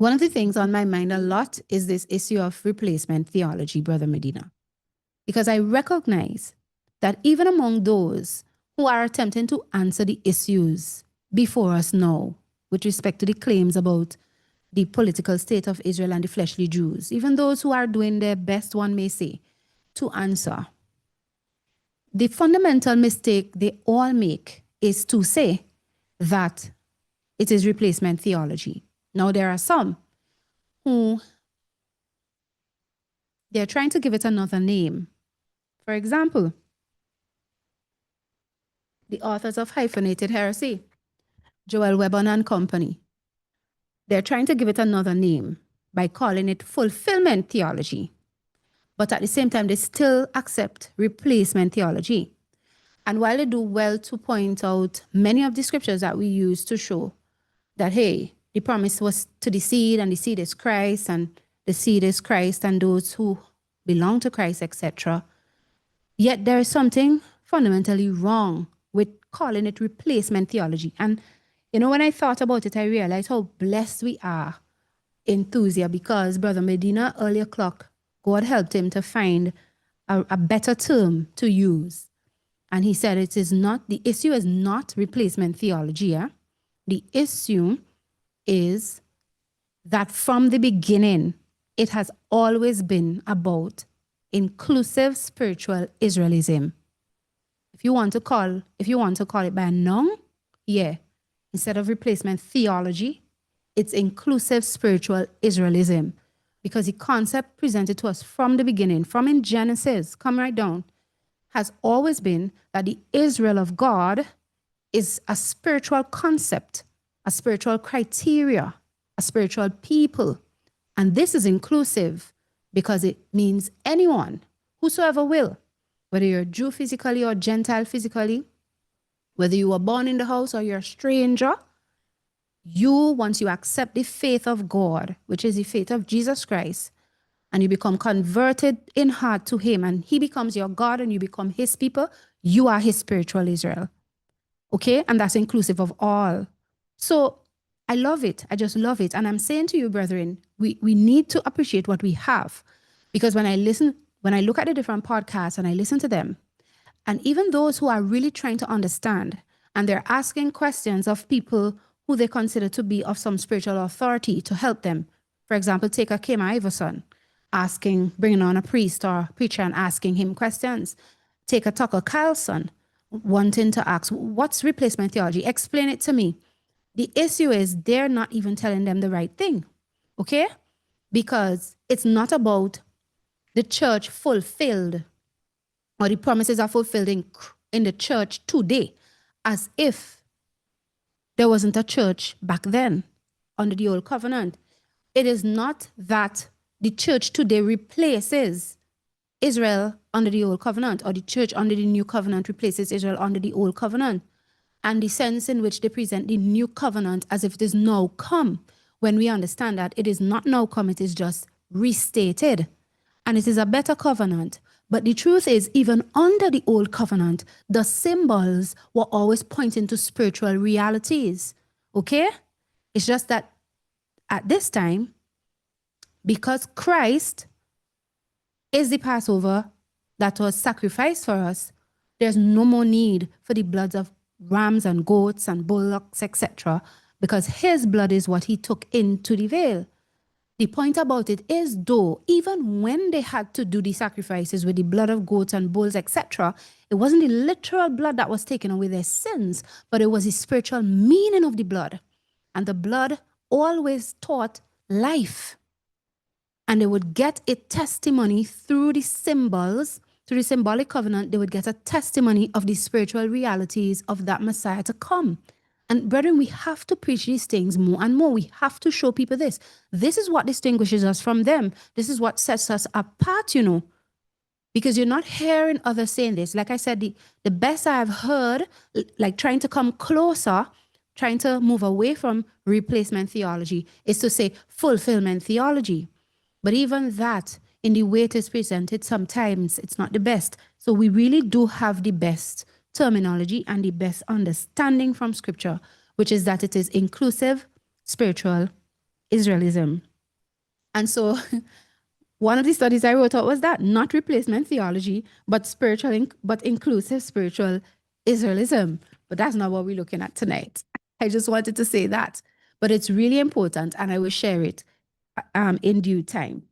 One of the things on my mind a lot is this issue of replacement theology, Brother Medina, because I recognize that even among those who are attempting to answer the issues before us now, with respect to the claims about the political state of Israel and the fleshly Jews, even those who are doing their best, one may say, to answer, the fundamental mistake they all make is to say that it is replacement theology. Now, there are some who they're trying to give it another name. For example, the authors of Hyphenated Heresy, Joel Webber and Company. They're trying to give it another name by calling it fulfillment theology. But at the same time, they still accept replacement theology. And while they do well to point out many of the scriptures that we use to show that, hey, the promise was to the seed, and the seed is Christ, and the seed is Christ, and those who belong to Christ, etc. Yet there is something fundamentally wrong with calling it replacement theology. And, you know, when I thought about it, I realized how blessed we are in Thusia, because Brother Medina, earlier clock, God helped him to find a better term to use. And he said it is not, the issue is not replacement theology. Yeah? The issue is that from the beginning, it has always been about inclusive spiritual Israelism. If you want to call it by a noun, yeah, instead of replacement theology, it's inclusive spiritual Israelism. Because the concept presented to us from the beginning, from in Genesis, come right down, has always been that the Israel of God is a spiritual concept, a spiritual criteria, a spiritual people. And this is inclusive because it means anyone, whosoever will, whether you're a Jew physically or Gentile physically, whether you were born in the house or you're a stranger, you, once you accept the faith of God, which is the faith of Jesus Christ, and you become converted in heart to him, and he becomes your God and you become his people, you are his spiritual Israel. Okay? And that's inclusive of all. So I love it. I just love it. And I'm saying to you, brethren, we need to appreciate what we have. Because when I look at the different podcasts and I listen to them, and even those who are really trying to understand, and they're asking questions of people who they consider to be of some spiritual authority to help them. For example, take a Kim Iverson, bringing on a priest or preacher and asking him questions. Take a Tucker Carlson, wanting to ask, what's replacement theology? Explain it to me. The issue is they're not even telling them the right thing, okay? Because it's not about the church fulfilled, or the promises are fulfilled in the church today, as if there wasn't a church back then under the old covenant. It is not that the church today replaces Israel under the old covenant, or the church under the new covenant replaces Israel under the old covenant. And the sense in which they present the new covenant as if it is now come, when we understand that it is not now come, it is just restated. And it is a better covenant. But the truth is, even under the old covenant, the symbols were always pointing to spiritual realities. Okay? It's just that at this time, because Christ is the Passover that was sacrificed for us, there's no more need for the bloods of rams and goats and bullocks, etc., because his blood is what he took into the veil. The point about it is, though, even when they had to do the sacrifices with the blood of goats and bulls, etc., it wasn't the literal blood that was taken away their sins, but it was the spiritual meaning of the blood. And the blood always taught life. And they would get a testimony through the symbols, through the symbolic covenant, they would get a testimony of the spiritual realities of that Messiah to come. And brethren, we have to preach these things more and more. We have to show people this. This is what distinguishes us from them. This is what sets us apart, you know. Because you're not hearing others saying this. Like I said, the best I've heard, like trying to come closer, trying to move away from replacement theology, is to say fulfillment theology. But even that, in the way it is presented, sometimes it's not the best. So we really do have the best terminology and the best understanding from Scripture, which is that it is inclusive, spiritual Israelism. And so one of the studies I wrote out was that, not replacement theology, but but inclusive spiritual Israelism. But that's not what we're looking at tonight. I just wanted to say that. But it's really important, and I will share it in due time.